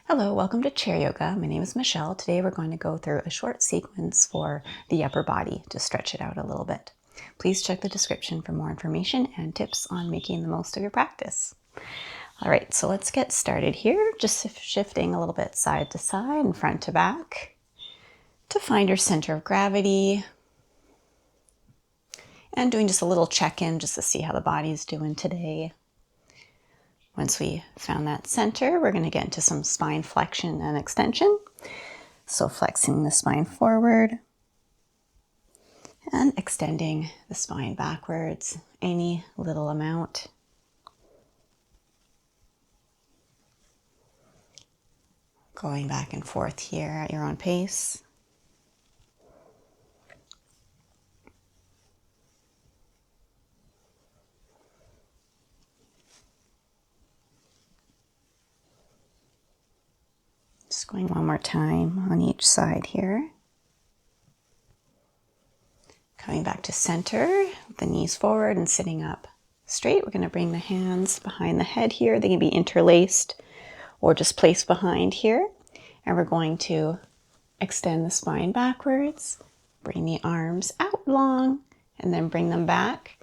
Hello, welcome to Chair Yoga. My name is Michelle. Today we're going to go through a short sequence for the upper body to stretch it out a little bit. Please check the description for more information and tips on making the most of your practice. All right, so let's get started here. Just shifting a little bit side to side and front to back to find your center of gravity. And doing just a little check-in just to see how the body's doing today. Once we found that center, we're going to get into some spine flexion and extension. So flexing the spine forward and extending the spine backwards, any little amount. Going back and forth here at your own pace. Just going one more time on each side here. Coming back to center, the knees forward and sitting up straight. We're going to bring the hands behind the head here. They can be interlaced or just placed behind here. And we're going to extend the spine backwards, bring the arms out long, and then bring them back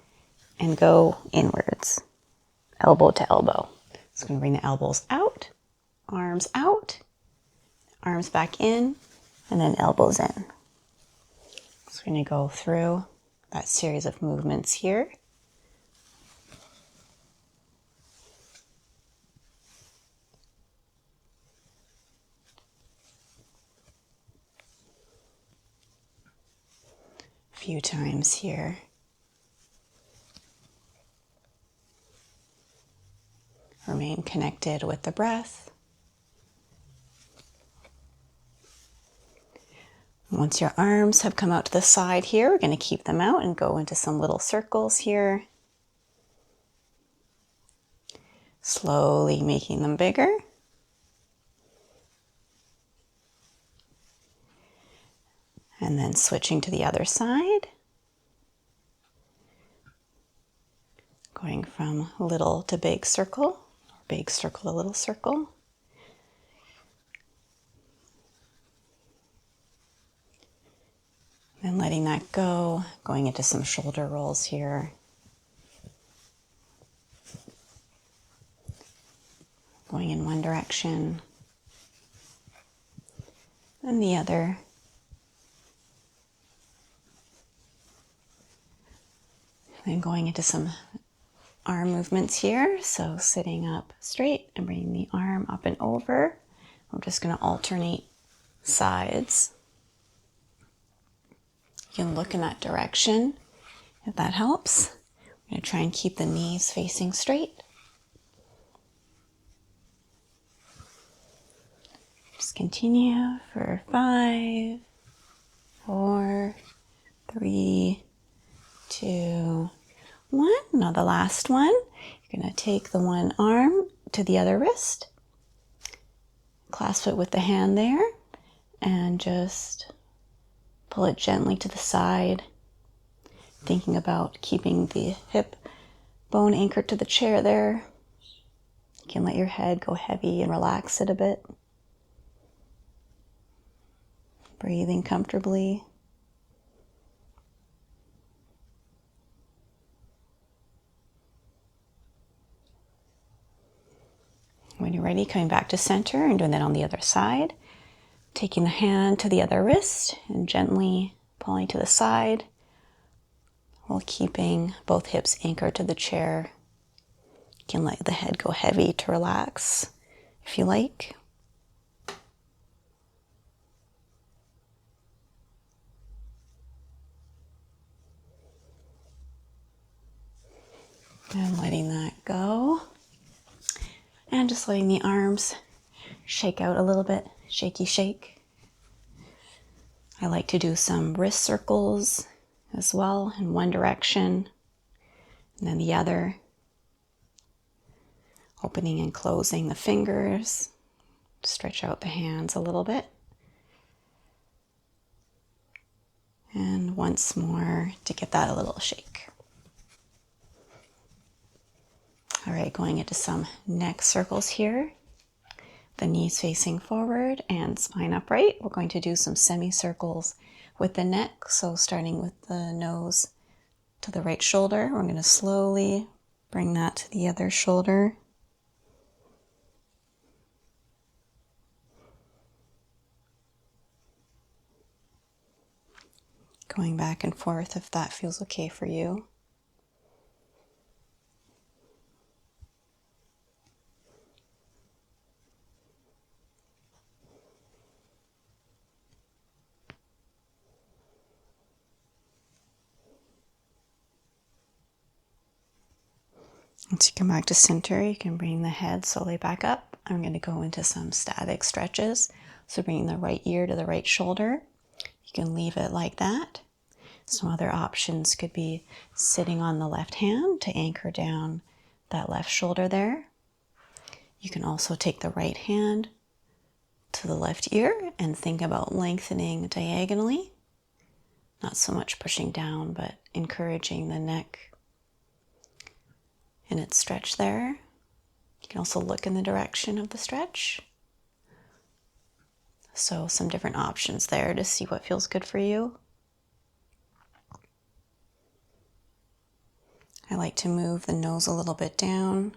and go inwards, elbow to elbow. So I'm going to bring the elbows out, arms back in, and then elbows in. So we're going to go through that series of movements here. A few times here. Remain connected with the breath. Once your arms have come out to the side here, we're going to keep them out and go into some little circles here. Slowly making them bigger. And then switching to the other side. Going from little to big circle to little circle. And letting that go, going into some shoulder rolls here. Going in one direction, then the other. Then going into some arm movements here. So sitting up straight and bringing the arm up and over. I'm just going to alternate sides. You can look in that direction if that helps. I'm going to try and keep the knees facing straight. Just continue for 5, 4, 3, 2, 1. Now the last one. You're going to take the one arm to the other wrist. Clasp it with the hand there and just pull it gently to the side, thinking about keeping the hip bone anchored to the chair there. You can let your head go heavy and relax it a bit. Breathing comfortably. When you're ready, coming back to center and doing that on the other side. Taking the hand to the other wrist and gently pulling to the side while keeping both hips anchored to the chair. You can let the head go heavy to relax if you like. And letting that go. And just letting the arms shake out a little bit. Shaky shake. I like to do some wrist circles as well in one direction and then the other. Opening and closing the fingers. Stretch out the hands a little bit. And once more to get that a little shake. All right, going into some neck circles here. the knees facing forward and spine upright. We're going to do some semicircles with the neck. So starting with the nose to the right shoulder, we're going to slowly bring that to the other shoulder. Going back and forth if that feels okay for you. Once you come back to center, you can bring the head slowly back up. I'm going to go into some static stretches. So bringing the right ear to the right shoulder. You can leave it like that. Some other options could be sitting on the left hand to anchor down that left shoulder there. You can also take the right hand to the left ear and think about lengthening diagonally. Not so much pushing down, but encouraging the neck in its stretch there. You can also look in the direction of the stretch. So some different options there to see what feels good for you. I like to move the nose a little bit down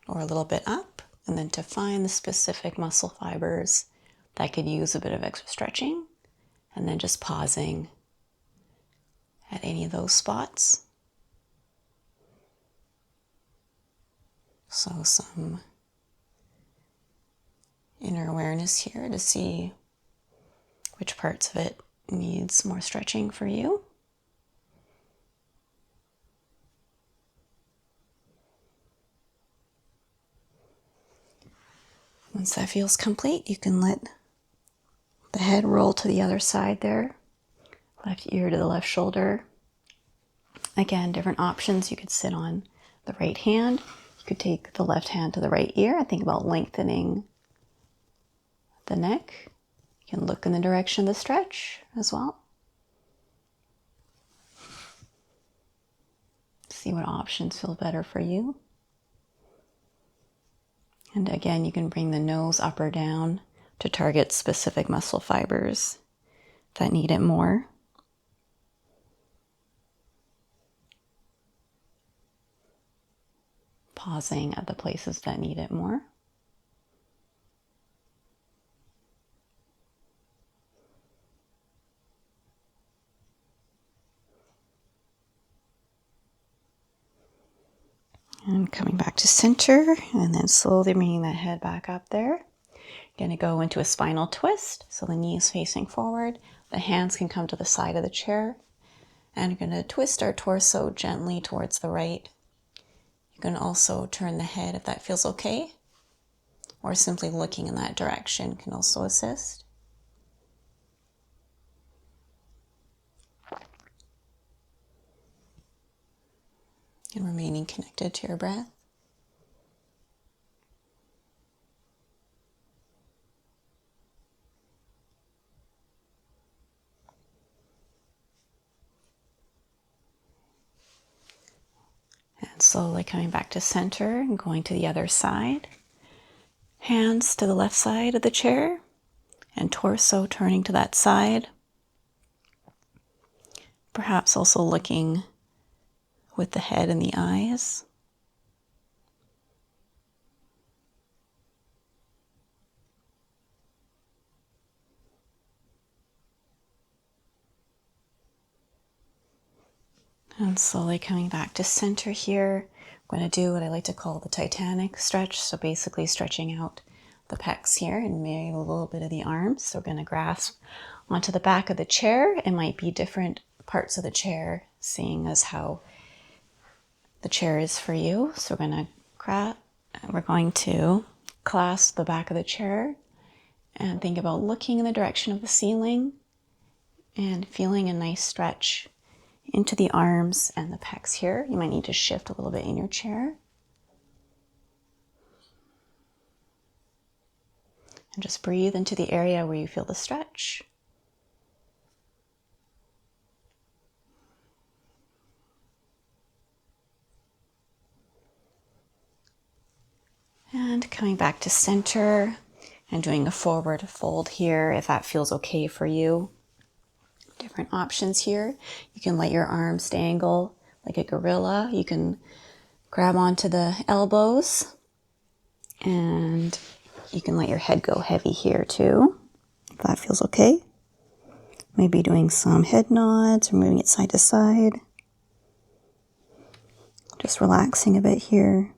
or a little bit up, and then to find the specific muscle fibers that could use a bit of extra stretching, and then just pausing at any of those spots. So some inner awareness here to see which parts of it needs more stretching for you. Once that feels complete, you can let the head roll to the other side there. Left ear to the left shoulder. Again, different options. You could sit on the right hand. You could take the left hand to the right ear and think about lengthening the neck. You can look in the direction of the stretch as well. See what options feel better for you. And again, you can bring the nose up or down to target specific muscle fibers that need it more. Pausing at the places that need it more. And coming back to center, and then slowly bringing that head back up there. Going to go into a spinal twist. So the knees facing forward. The hands can come to the side of the chair. And we're going to twist our torso gently towards the right. You can also turn the head if that feels okay. Or simply looking in that direction can also assist. And remaining connected to your breath. And slowly coming back to center and going to the other side. Hands to the left side of the chair and torso turning to that side. Perhaps also looking with the head and the eyes. And slowly coming back to center here. I'm going to do what I like to call the Titanic stretch. So basically stretching out the pecs here and maybe a little bit of the arms. So we're going to grasp onto the back of the chair. It might be different parts of the chair, seeing as how the chair is for you. So we're going to clasp the back of the chair and think about looking in the direction of the ceiling and feeling a nice stretch into the arms and the pecs here. You might need to shift a little bit in your chair. And just breathe into the area where you feel the stretch. And Coming back to center and doing a forward fold here if that feels okay for you. Different options here. You can let your arms dangle like a gorilla. You can grab onto the elbows, and you can let your head go heavy here too, if that feels okay. Maybe doing some head nods or moving it side to side. Just relaxing a bit here.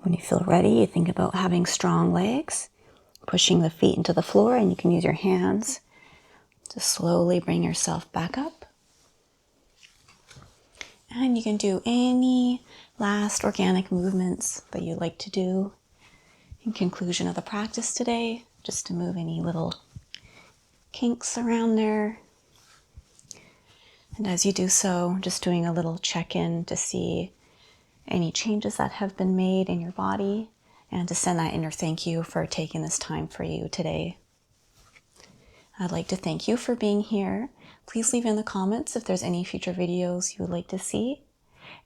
When you feel ready, you think about having strong legs, pushing the feet into the floor, and you can use your hands to slowly bring yourself back up. And you can do any last organic movements that you like to do in conclusion of the practice today, just to move any little kinks around there. And as you do so, just doing a little check-in to see any changes that have been made in your body, and to send that inner thank you for taking this time for you today. I'd like to thank you for being here. Please leave in the comments if there's any future videos you would like to see.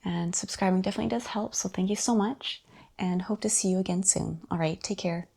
And subscribing definitely does help, so thank you so much, and hope to see you again soon. All right, take care.